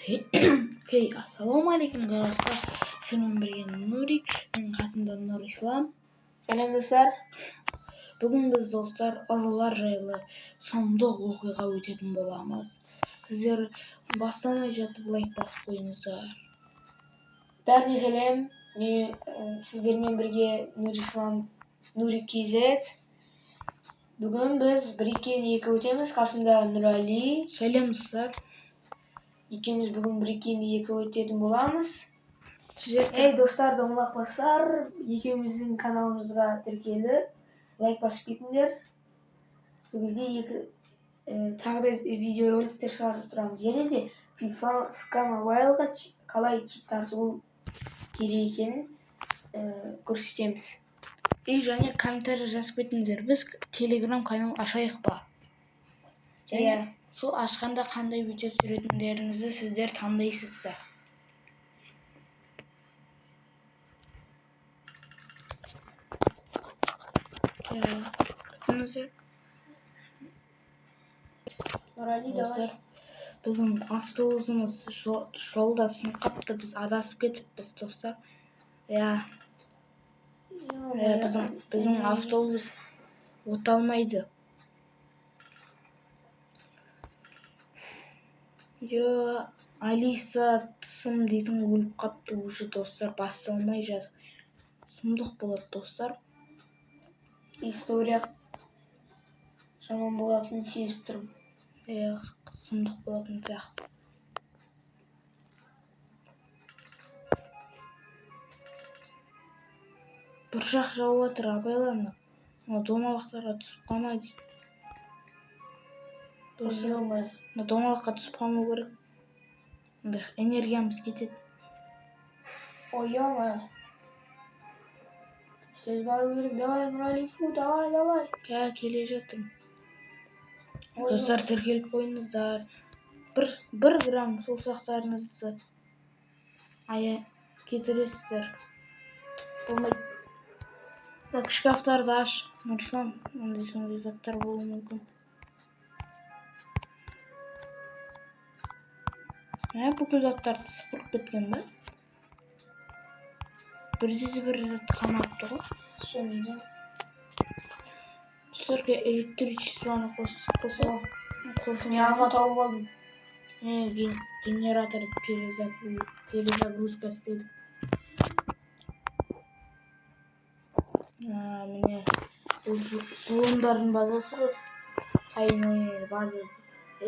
Хей, ассалаумағалейкум достар. Сенімен бірге Нурик, менің қасымда Нурислам. Сәлем достар. Бүгін біз достар ұрылар жайлы сұмдық оқиға өтетін боламыз. Сіздер бастамай жатып лайк басып қойыңыздар. Бәріне сәлем. Сіздермен бірге Нурислам, Нурик KZ. Бүгін біз 1-2 өтеміз. Қасымда Нұрали. Сәлем достар. Екеуміз бүгін 1-2 өтетін боламыз. Ей достар, домалақ басар. Екеуміздің каналымызға тіркелі. Лайк басып кетіңдер. Бұл кезде тағы да видеороликтер шығарып тұрамыз. Және де FIFA Mobile'ға қалай чит тарту керек екенін көрсетеміз. Және комментарий жазып кетіңіздер. Біз Telegram канал ашайық па? Және сол ашқанда қандай видео түсіретіндеріңізді сіздер таңдайсыздар. Нұрали, давай. Біздің автобусымыз жолда сынып қапты, біз адасып кетіппіз достар. Біздің автобус өте алмайды. Алиса тысым дейтін өліп қапты уже достар, басталмай жатыр. Сұмдық болады достар. История жаман болатынын сезіп тұрмын. Сұмдық болатын сияқты. Бұршақ жауып жатыр, абайланып. Домалақтарға түсіп қалмай дейді. Домалаққа түсіп қалмау керек. Энергиямыз кетеді. Ой-ой-ой. Сіз бару керек. Давай, Нұрали, давай. Келе жатырмын. Достар, тіркеліп қойыңыздар. 1 грамм саусақтарыңызды кетіресіздер. Болмайды. Шкафтарды аш. Нұрислам, ондай заттар болуы мүмкін. Бүкіл заттарды сыпырып кеткен бе? Бір затты қамапты ғой. Сөмейді. Достарға электричествоны қосып. Мен алма тауып алдым. Генератор перезагрузка істедік. Міне, бұл зұлымдардың базасы ғой. Тайный базасы.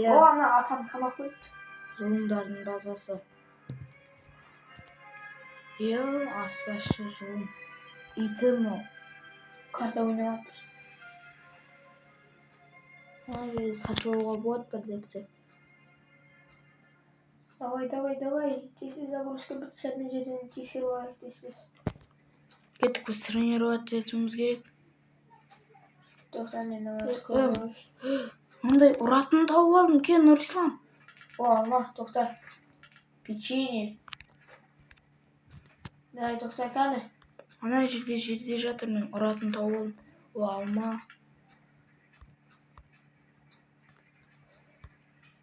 Ана атам қамап қойыпты. Зұлымдардың базасы. Аспазшы зұлым. Итім ол. Карта ойнап жатыр. Сатып алуға болады бірлерде. Давай. Тесіз загрузка бітішетін жерден тексеріп алайық десіз. Кеттік, біз тренировать етуіміз керек. Тоқта мен алып. Ондай ұратын тауып алдым, ке Нұрислам. Алма, тоқта. Печенье. Давай, тоқта, қаны. Ана жерде жатыр, мен ұратын тауып алдым. Алма.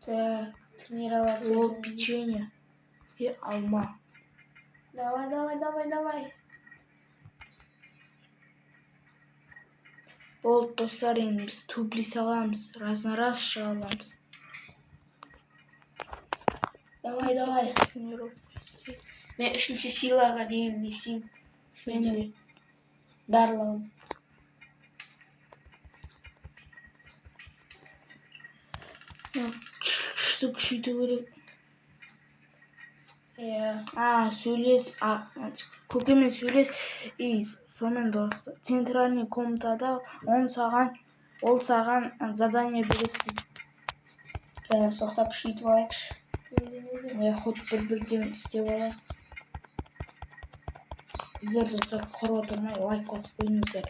Так, тренироваться. Печенье. Алма. Давай. Болды достар, енді біз тублесе аламыз. Раз шыға аламыз. Давай. Мен 3-ші силаға дейін нестеймін. Мен де. Барлығын. Күшті керек. Сөйлес. Көкемен сөйлес. Сонымен достар, центральный комнатада ол саған задание береді. Соқтап күшейтіп алайықшы. Хоть бірден істеп алайық. Сіздер достар, құрып отырмай лайк басып қойыңыздар.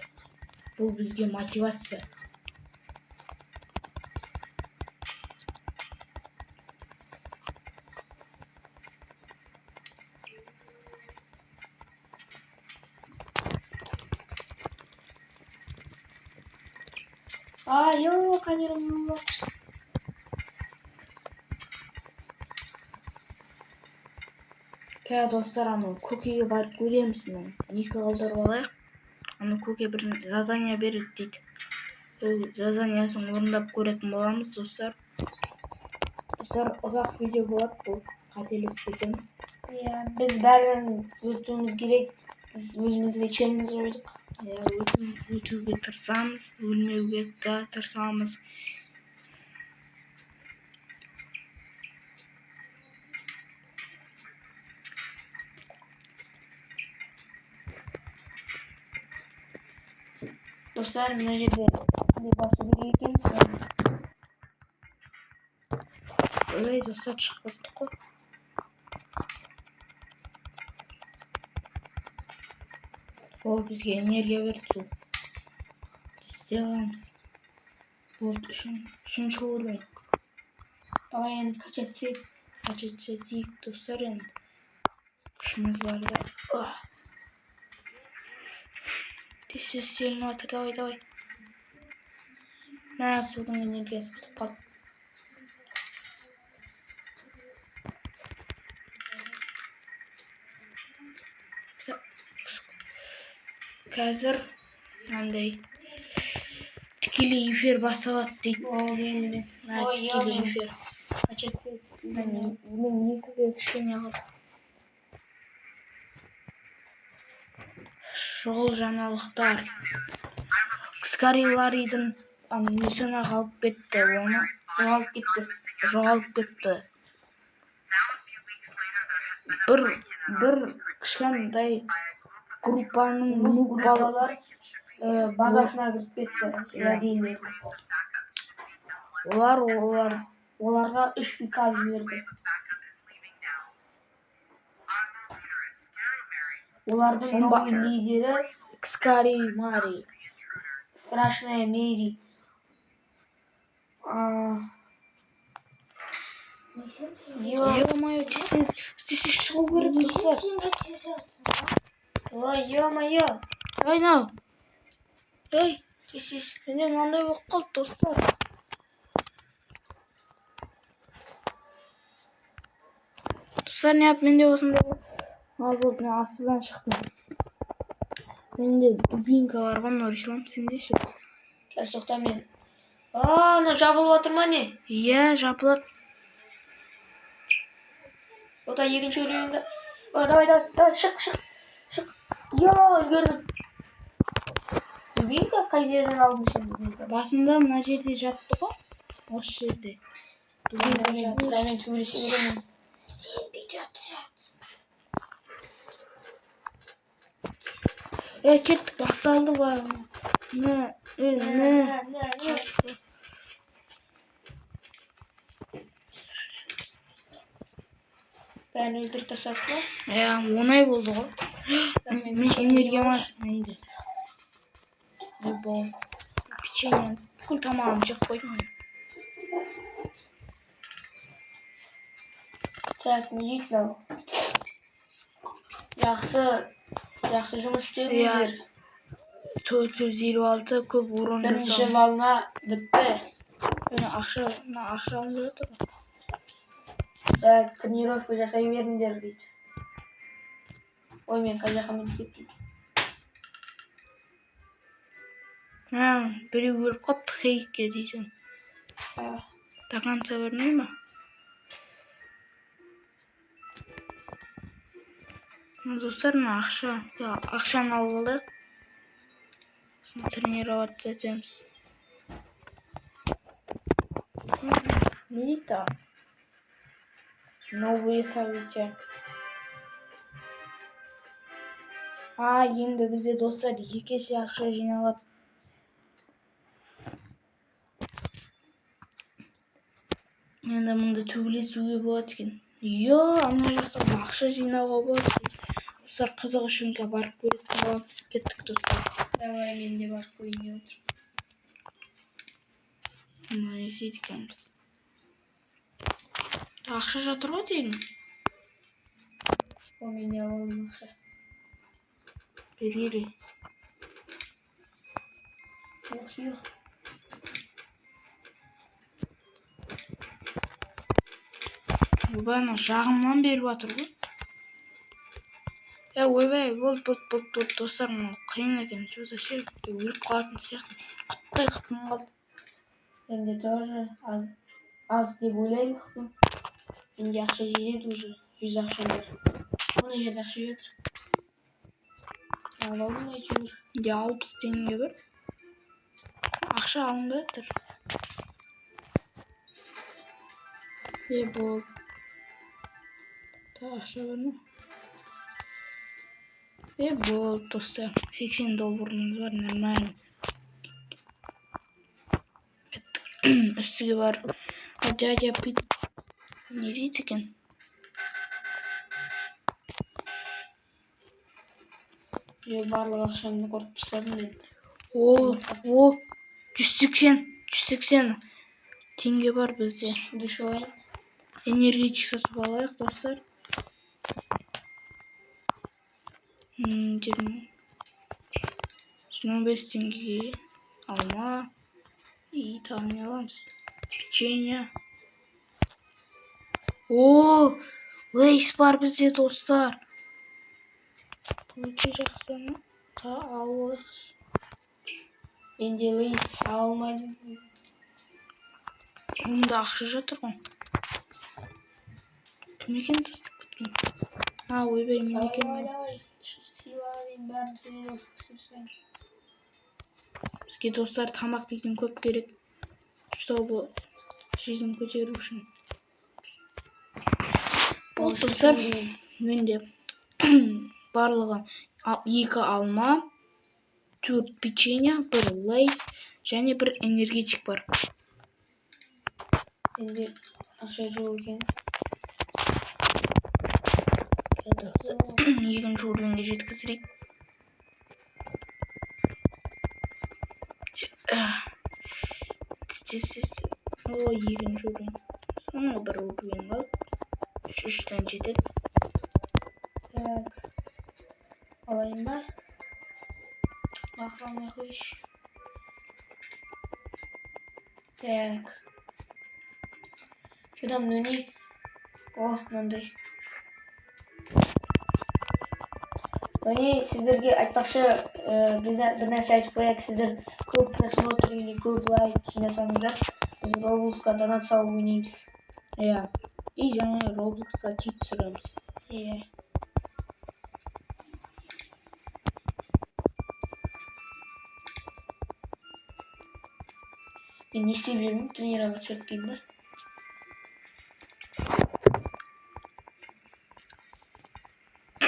Бұл бізге мотивация. Камерам Ya dostlar, аны көкеге барып көреміз. Мен 2 қалдырып алайық. Аны көке бір задание береді дейді. Заданиясын орындап көретін боламыз, достар. Достар, ұзақ видео болады бұл. Қателеспесем. Иә, біз бәрін өтуіміз керек. Біз өзімізге челлендж қойдық. Иә, өтуге тырысамыз, өлмеуге де тырысамыз. Достар, мына жерде басу керек екен. Ой, достар, шығып кеттік қой. О, бізге энергия берді су. Істей аламыз. Болды, үшінші уровень. Давай енді качать етейік, достар, енді. Күшіміз бар да. Тез сельма атыр, давай. Мә, судың энергиясы бітіп қалды. Қазір андай тікелей эфир басталады дейді. Тікелей эфир. Мен екіге кішкене қылып. Шұғыл жаңалықтар. Скариларидың несіне қалып кетті. Оны жоғалып кетті. Бір кішкентай группаның балалар базасына кіріп кетті. Оларға 3 пикап жіберді. Олардың новый лидері Скари Мари. Страшная Мэри. Ё-моё, здесь шығу керек, достар. Ой, ё-моё. Ой, нау. Ой, здесь менде мынандай болып қалды, достар. Достар, не yapayım, менде осындай болды. Болды, мен астыдан шықтым. Менде дубинка бар ғой, Нұрислам, сенде ше? Қазір тоқта мен. Ана жабылып отыр ма не? Иә, жабылады. Тоқта екінші уровеньге. Давай, шық. Йо, үлгердім. Дубинка қай жерден алдың сен дубинка? Басында мына жерде жатты ғой. Осы жерде. Құдаймен төбелесе беремін. Сен бүйтіп кеттік, басталды ба? Бәрін өлтіріп тастадық па? Оңай болды ғой. Мен энергия бар менде. Бұл печенье бүкіл тамағымды жеп қойдым. Так, не дейсіз ау? Жақсы жұмыс істедіңдер. 456 көп урон жасау. Бірінші волна бітті. Ақшам жатыр. Так, тренировка жасай беріңдер дейді. Ой, мен қай жаққа мен кеттім. Біреу өліп қапты, Хейкке дейсің. До конца верней ма? Достар, ақшаны алып алайық. Тренироваться етеміз. Не дейді? Новые события. Енді бізде, достар, 2 есе ақша жиналады. Енді мұнда төбелесуге болады екен. Ана жақта ақша жинауға болады. Достар, қызық үшін барып көретін боламыз. Кеттік, достар. Давай, мен де барып көрейін деп отыр. Не істейді екенбіз? Ақша жатыр ғой тегін. О, мен не алдым ақша. Бери. Охио. Бана жағымнан беріп жатыр ғой. Ya ойбай, болды достарым қиын екен, что-то ше, өліп қалатын сияқты. Құттай қытым қалды. Енді тоже аз деп ойлаймын қытым. Менде ақша жетеді уже, 100 ақша бар. Оны жерде ақша жатыр. Алып алдым әйтеуір. Менде 60 теңге бар. Ақша алынбай жатыр. Болды. Ақша бар ма? Болды достар. $80 бар, нормально. Үстіге бар. Дядя Пит не дейді екен? Барлық ақшамды құрып тастадым мен. 180 теңге бар бізде. Душ алайын. Энергетик сатып алайық достар. 25 теңгеге алма. И тағы не аламыз? Печенье. Лейс бар бізде достар. Өте жақсы. Алайық. Менде лейс алмаймын. Онда ақша жатыр ғой. Кім екен тастап кеткен? Ойбай, мен екен. Бізге достар тамақ дейтін көп керек. Чтобы жизнь көтеру үшін. Достар, менде барлығы 2 алма, 4 печенье, 1 лейс және 1 энергетик бар. Менде ақша жоқ екен. Екінші уровеньге жеткізейік. Екінші уровень. Соңғы 1 уровень қалды. 3-тен жетеді. Так. Алайын ба? Мақыл алмай қойшы. Так. Шыдам нөне. Мынандай. Нөне, сіздерге айтпақшы, бір нәрсе айтып қояйық. Сіздер көп просмотр или көп лайк жинасаңыздар, біз Robloxқа донат салып ойнаймыз. И және Robloxқа тип түсіреміз. Мен не істеп жүрмін? Тренироваться етпеймін ба?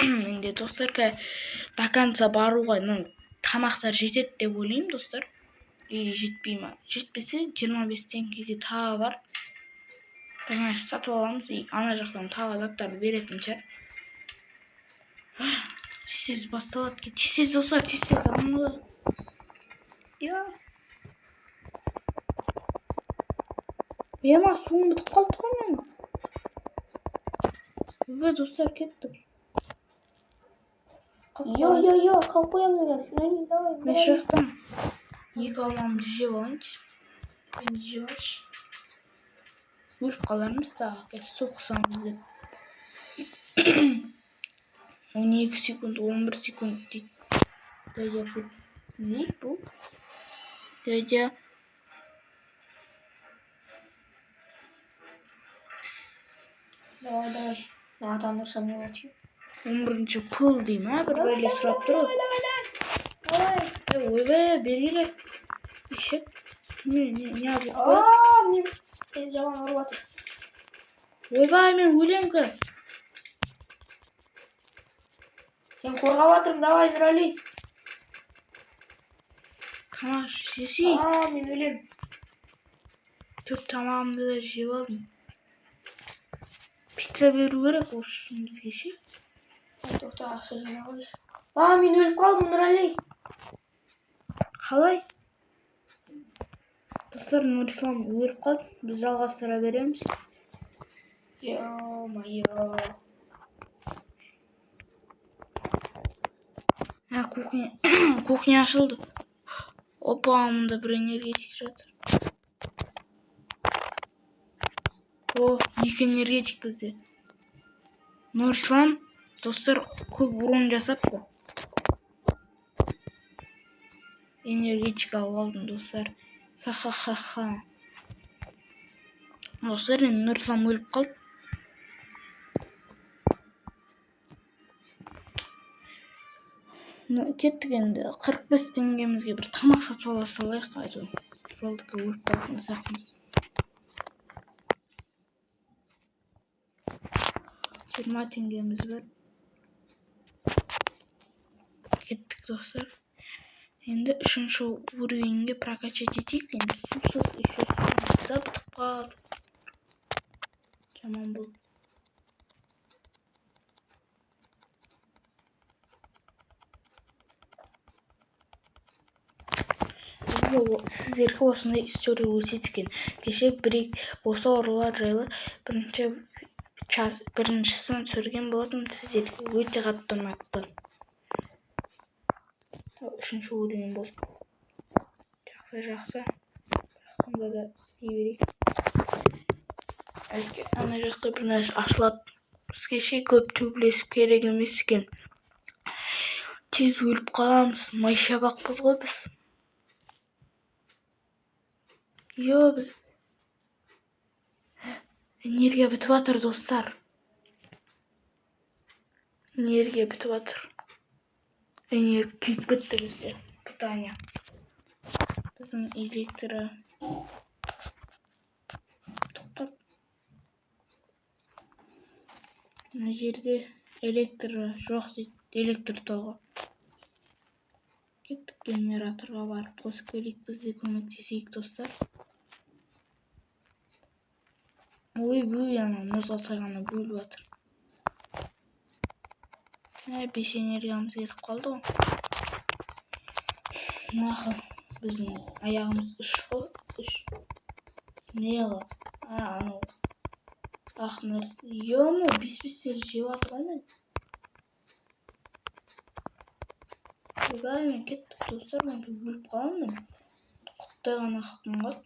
Менде достар, до конца баруға тамақтар жетеді деп ойлаймын достар. Жетпей ма? Жетпесе 25 теңгеге тағы бар. Сатып аламыз, ана жақтан тағы заттарды беретін шығар. Тез басталады. Тез достар, тез дамылы. Ема, суым бітіп қалды ғой мен. Достар, кеттік. Қалып қоямыз екен. Мен шықтым. 2 аламды жеп алайыншы. Мен жеп алшы. Өліп қалармыз тағы, соқсамыз деп. 12 секунд, 11 секунд дейді. Дядя Пит. Не бұл? Дядя. Давай. Атаны ұрсам не болады? 11-ші пыл деймін, бір бәле сұрап тұр. Ойбай, бергелі. Ешек. Не абы қойды? Мен жаман ұрып атыр. Ойбай, мен өлем кі. Сен қорғап атырым, давай, Нұрали. Тамақ жесей. Мен өлем. Төрт тамағымды да жеп алдым. Пицца беру керек осы бізге ше. Тоқта, ақша жинай қойшы. Мен өліп қалдым, Нұрали. Қалай? Достар, Нұрислам өліп қалды. Біз жалғастыра береміз. Ё-моё. Кухня ашылды. Опа, мұнда бір энергетик жатыр. 2 энергетик бізде. Нұрислам, Достар көп урон жасапты. Энергетика алып алдым достар. Ха-ха-ха-ха. Достар, енді Нұрислам өліп қалды. Кеттік енді 45 теңгемізге бір тамақ сатып ала салайық. Жолдыққа өліп қалатын сақымыз. 20 теңгеміз бар. Кеттік достар. Енді 3-ші уровеньге прокачать етейік. Енді сусыз еще забытып қалдық. Жаман болды. Сіздерге осындай история өтеді екен. Кеше осы ұрылар жайлы біріншісін түсірген болатым. Сіздерге өте қатты ұнапты. 3-ші уровень болды. Жақсы. Жақында да істей берейік. Ана жақта бір нәрсе ашылады. Бізге көп төбелесіп керек емес екен. Тез өліп қаламыз. Майшабақпыз ғой біз. Біз энергия бітіп жатыр, достар. Энергия бітіп жатыр. Күйіп кетті бізде. Питание. Біздің электро тоқтап. Мына жерде электр жоқ дейді. Электр тоғы. Кеттік генераторға барып қосып келейік. Бізде көмектесейік, достар. Ой, ана мұзға сайғанда бөліп жатыр. 5 энергиямыз кетіп қалды ғой. Нақыл біздің аяғымыз 3 қой. 3. Смело. Анау ақ нәрсе. Ема, бес-бестер жеп жатыр ғой мен. Мен кеттік, достар. Мен өліп қаламын. Құттай ғана қақпын ғой.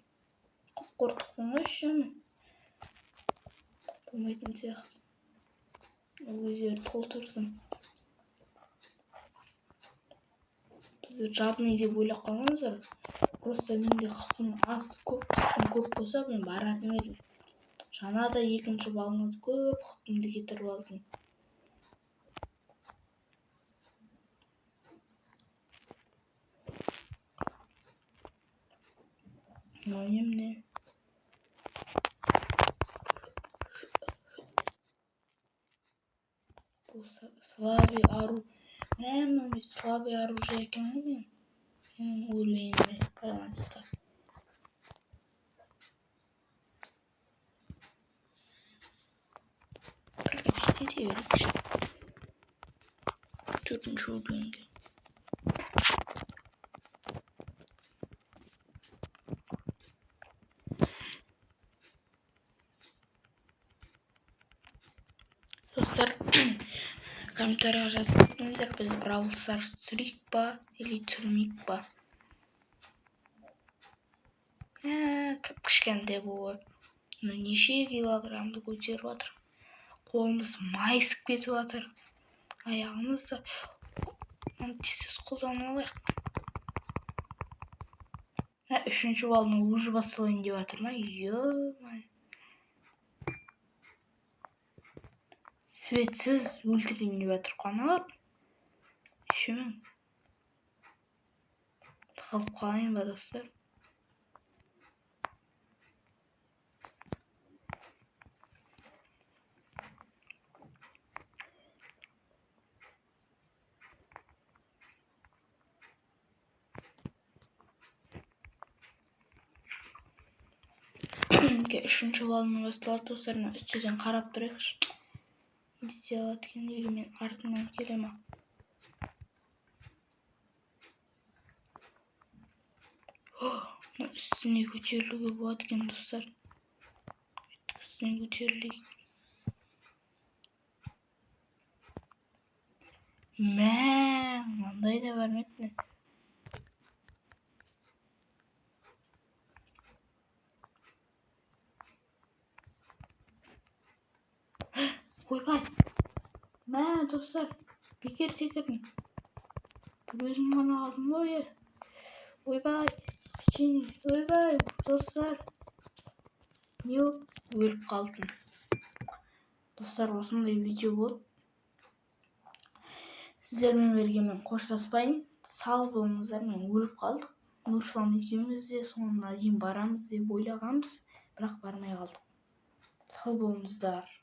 Қорқытпын ғой шыны. Болмайтын сияқты. Өздері толтырсын. Сіздер жадный деп ойлап қалмаңыздар. Просто менде қақпын аз, көп болса мен баратын едім. Жаңа да 2-ші балыңыз көп қақпымды кетіріп алдым. Ойымне. Слабый ару. Мен слабый оружие екен ғой мен. Менің уровеньіме байланысты. Прокачать ете берейікші. 4-ші уровеньге. Достар, комментарийға жазып кетіңіздер, біз Brawl Stars түсірейік па, или түсірмейік па. Кішкентай болып. Неше килограммды көтеріп жатыр. Қолымыз майысып кетіп жатыр. Аяғымыз да тез қолдана алайық. 3-ші балны уже басталайын деп жатыр ма? Светсіз өлтірейін деп жатыр қаналар. Шымен. Қалып қалайын ба, достар? Үшінші балының басталады, достарына үстеден қарап тұрайықшы. Не істей алады екен, или мен артынан келема. Үстіне көтерілуге болады екен, достар. Үстіне көтерілейік. Маңдай да бармайды. Ойбай. достар, бекер секірдім. Бір өзім ғана қалдым ғой. Ойбай, ойбай, достар. Не өліп қалдым. Достар, осындай видео болды. Сіздермен бірге мен қоштаспайын. Сау болыңыздар, мен өліп қалдық. Нұрслан екеуміз де соңына дейін барамыз деп ойлағанбыз, бірақ бармай қалдық. Сау болыңыздар.